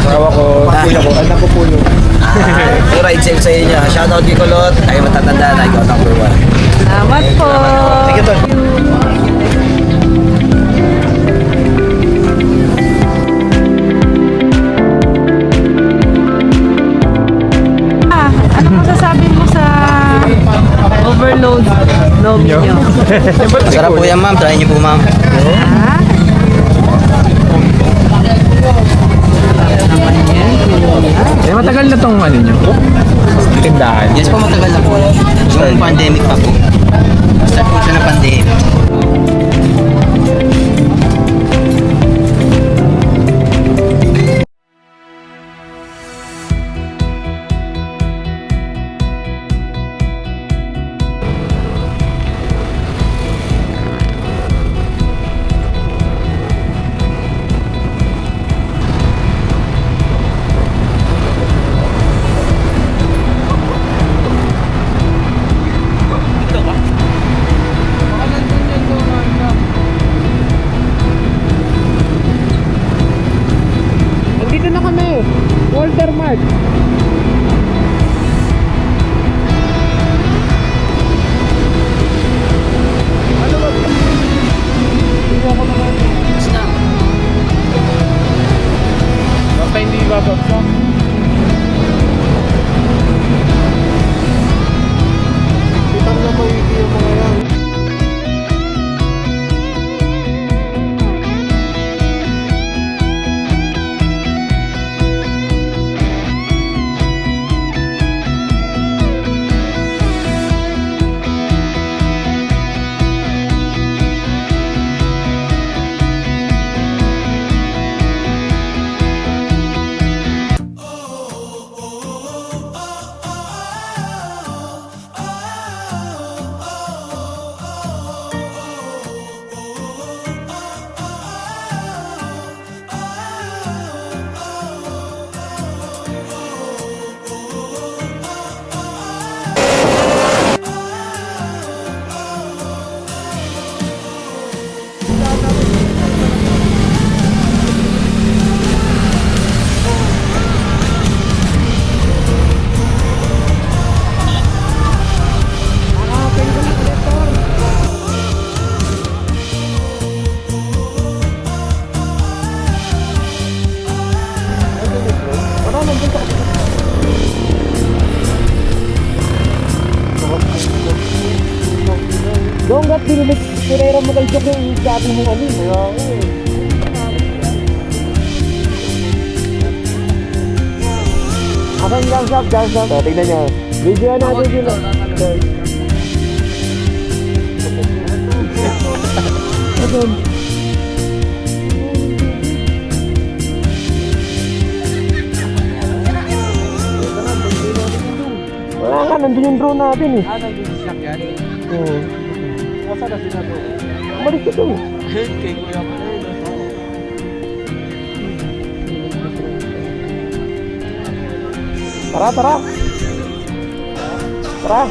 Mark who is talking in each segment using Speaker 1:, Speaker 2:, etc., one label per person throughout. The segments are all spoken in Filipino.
Speaker 1: Asawa ko, kuya ko, anak ko puno.
Speaker 2: Yung ride safe sa inyo. Shoutout kay Kulot. Tayo matatanda na. Ikaw number 1.
Speaker 3: Salamat po.
Speaker 1: Thank you, Tol.
Speaker 3: Ano masasabi mo sa overload log nyo?
Speaker 2: Masarap po yan, ma'am. Try niyo po, ma'am.
Speaker 3: Ha?
Speaker 1: Eh, matagal na tong ano nyo? Tindahan.
Speaker 2: Yes po, matagal na po. Yung pandemic pa po. Start po siya na pandemic.
Speaker 1: Nandito na kami. Walter Mart. Ano ba? Tingnan ko naman. Basta hindi babagsak. Kitang na mawiki yung mga yan. Doon gat dinilig, pinera mo kay Jok yung dati mong ano. Kaya ako eh. Akan lang sab, dyan sab. Tignan niya. Video natin sila. Ayan. Wala nga, nandun yung drone natin eh.
Speaker 4: Nandun yung sakyan?
Speaker 1: Oo.
Speaker 4: Nasa na sinabi?
Speaker 1: Balik ko to.
Speaker 4: Kay Kuya pa rin.
Speaker 1: Tara, tara. Tara.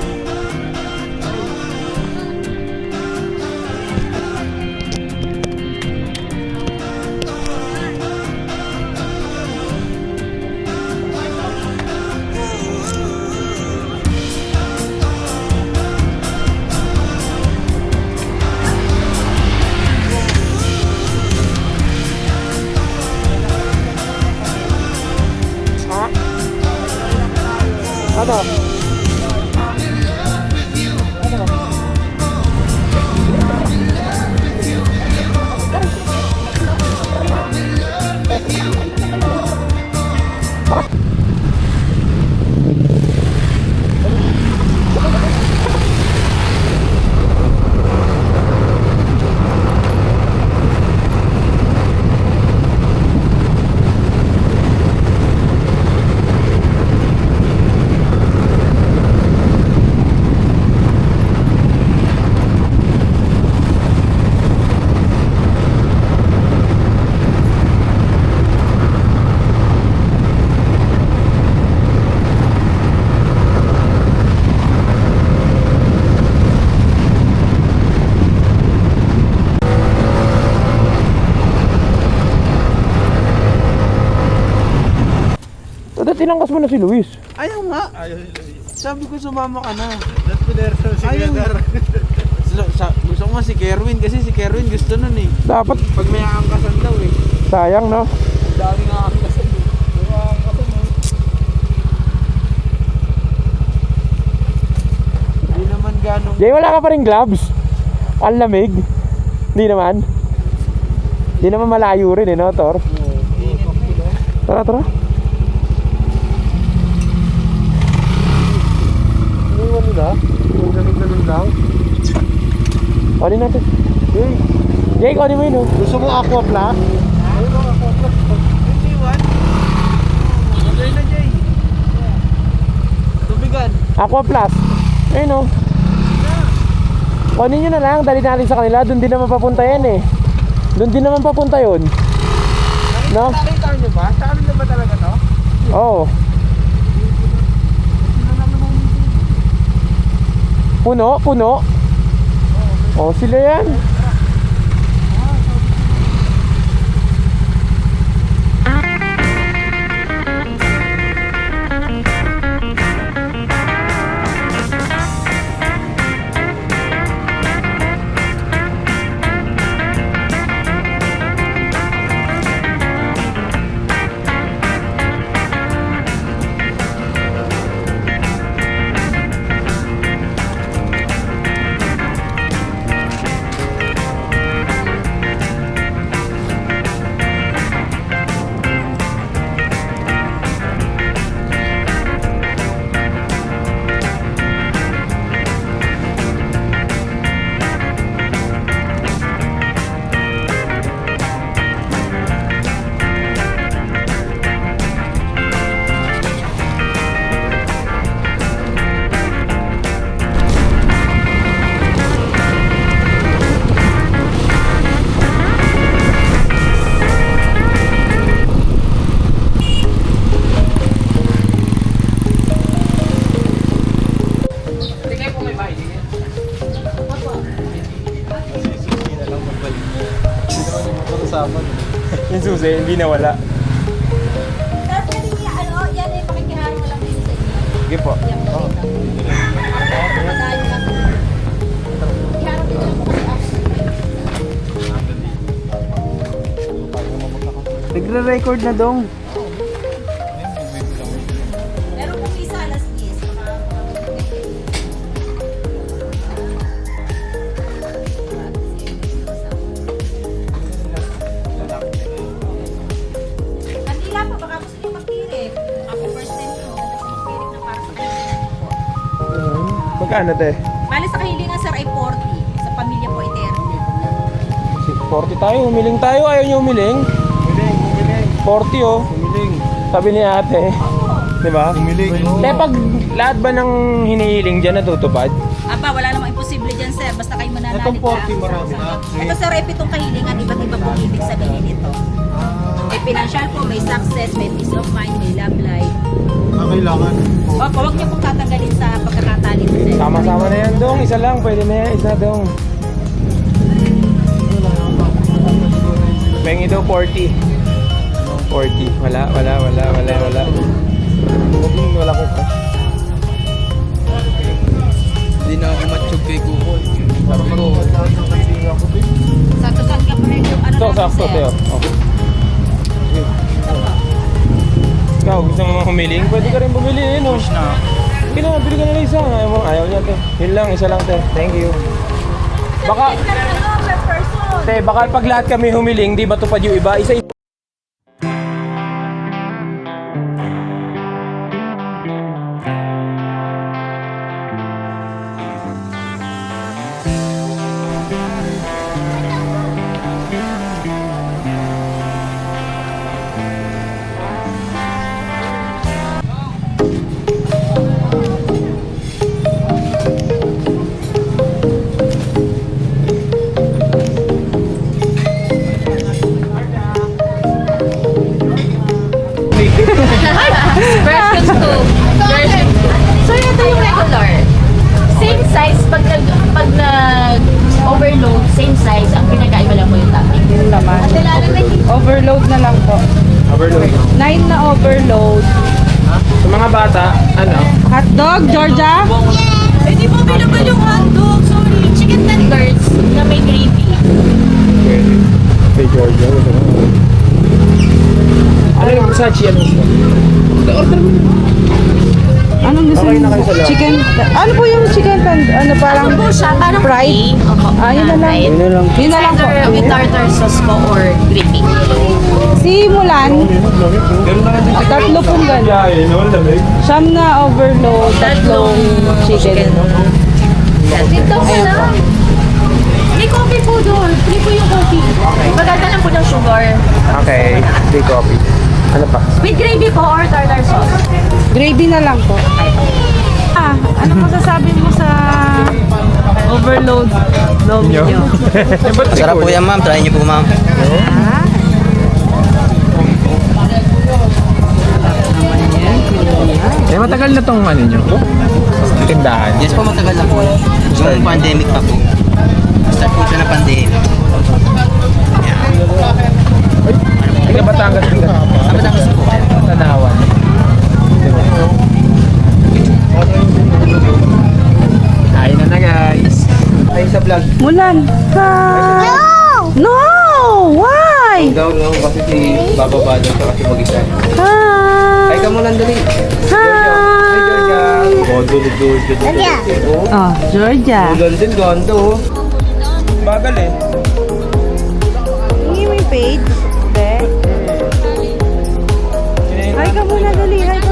Speaker 1: Ano? tinangkas mo na si Luis?
Speaker 4: Ayaw nga. Sabi ko sumama ka na.
Speaker 2: Ayaw.
Speaker 4: Gusto ko nga si Kerwin kasi si Kerwin gusto nun eh.
Speaker 1: Dapat,
Speaker 4: Pag may angkasan daw eh.
Speaker 1: sayang no?
Speaker 4: Ang dami nga angkasan eh. May angkasan eh. Hindi naman ganong...
Speaker 1: Jay, wala ka pa rin gloves? Ang lamig? Hindi naman? Hindi naman malayo rin eh, no, Tor? Tara, tara. Ano na? Ganun lang. Kunin natin. Jay, kunin mo yun, oh. Gusto mo aqua plus?
Speaker 4: Ayun ako ako. Hindi, Juan. Magay na, Jay. Tubigan.
Speaker 1: Aqua plus. Ayun, oh. Kunin nyo na lang, dali natin sa kanila. Doon din naman papunta yan eh. Doon din naman papunta yun. No?
Speaker 4: Nakita nyo ba? Sa amin na ba talaga to?
Speaker 1: Oo. Puno? Puno? Oh, sila yan. Yung susi, hindi nawala.
Speaker 5: Tapos pwede niya, ano, yan ay pakikiharo lang din sa inyo.
Speaker 1: Sige po.
Speaker 5: Yan po dito. Pagkain lang. Iharo din lang po kasi ako.
Speaker 4: Nagre-record na dong.
Speaker 5: Meron pong isa alas 10. Kanila pa, baka gusto niyo magtirik. Ako first time ko, magtirik na para sa kanila.
Speaker 1: Magkano, te?
Speaker 5: Bali sa kahilingan sir ay 40. Sa pamilya po ay
Speaker 1: 40 tayo, humiling tayo. Ayaw nyo humiling?
Speaker 4: Humiling.
Speaker 1: 40 oh.
Speaker 4: Humiling.
Speaker 1: Sabi ni ate. Di ba?
Speaker 4: Humiling.
Speaker 1: Te, pag lahat ba ng hinihiling dyan natutupad?
Speaker 5: Aba, wala namang imposible dyan, sir. Basta kayo mananalig.
Speaker 4: Itong 40 marami na.
Speaker 5: Ito, sir, ay pitong kahilingan. Iba't iba pong ibig sabihin ito. May financial po, may success, may peace of mind, may love life.
Speaker 4: Kailangan.
Speaker 5: Opo, huwag niyo pong tatanggalin sa pagkakatali mo, sir.
Speaker 1: Sama-sama na yan, dong. Isa lang, pwede na yan. Isa, dong. Pengi daw 40. 40. Wala. Wala ko cash.
Speaker 4: Hindi na ako matchog kay Kuko. Sabi ko,
Speaker 5: Sakto-saan ka pa rin yung ano
Speaker 1: Ito,
Speaker 5: natin,
Speaker 1: sakto,
Speaker 5: sir.
Speaker 1: Teo. Okay.
Speaker 5: Ito po.
Speaker 1: Ikaw, gusto mo humiling? Pwede ka rin bumili, eh, no? Bili ka na lang isa. Ayaw niya, te. Yun lang, isa lang, te. Thank you. Baka,
Speaker 5: Ito rin ano, per person.
Speaker 1: te, baka pag lahat kami humiling, di ba tupad yung iba? Isa.
Speaker 3: Version 2. Version 2. So, ito yung regular. Same size, pag nag-overload, same size, ang pinagkaiba lang mo yung topping.
Speaker 6: Yun naman. Overload na lang po.
Speaker 1: Overload.
Speaker 6: 9 na overload.
Speaker 1: Sa mga bata, ano?
Speaker 3: Hotdog, Georgia?
Speaker 5: Eh, di ba available yung hotdog? Sorry. Chicken tenders na may gravy.
Speaker 1: Pwede. Kay Georgia. Ano yung Versace? Ano gusto? Order mo.
Speaker 3: Anong gusto
Speaker 1: Okay na
Speaker 3: niyo?
Speaker 1: kayo sa lahat.
Speaker 3: Chicken. Ano po yung chicken? Ano parang
Speaker 5: Ano po siya? Parang
Speaker 3: fried?
Speaker 5: Opo.
Speaker 3: Ah, yun na lang.
Speaker 5: fried.
Speaker 1: Yun na lang.
Speaker 3: Yun na lang po.
Speaker 5: Either with tartar sauce po or gravy.
Speaker 3: Si Mulan, tatlo pong gano'n. Siyam na overload, tatlong chicken.
Speaker 5: Dito ko lang. May coffee po doon. Free po yung coffee. Maganda lang po ng sugar.
Speaker 1: Okay. Big coffee. Ano pa?
Speaker 5: With gravy po or tartar sauce.
Speaker 3: Gravy na lang po. Ah, ano masasabi mo sa overload lobe
Speaker 1: Nyo?
Speaker 3: nyo?
Speaker 2: Masarap po yan, ma'am. Try niyo po, ma'am.
Speaker 1: Eh, matagal na tong ano nyo? Tindahan.
Speaker 2: Yes po, matagal na po. Yung pandemic pa po. Start po siya na pandemic.
Speaker 1: Taga Batangas din ka.
Speaker 2: Ang Batangas po.
Speaker 1: Tanawan. Ayun na guys. Ay sa vlog.
Speaker 3: Mulan. No! No! Why?
Speaker 1: Daw no, kasi si bababa doon sa kasi mag-isa.
Speaker 3: Hi!
Speaker 1: Ay ka muna dali.
Speaker 3: Hi!
Speaker 1: Oh, dulod-dulod.
Speaker 3: Oh, Georgia.
Speaker 1: Dulod din, gondo. Bagal eh.
Speaker 3: Hingi mo yung page. Be. Hi ka muna, dali. Hi ka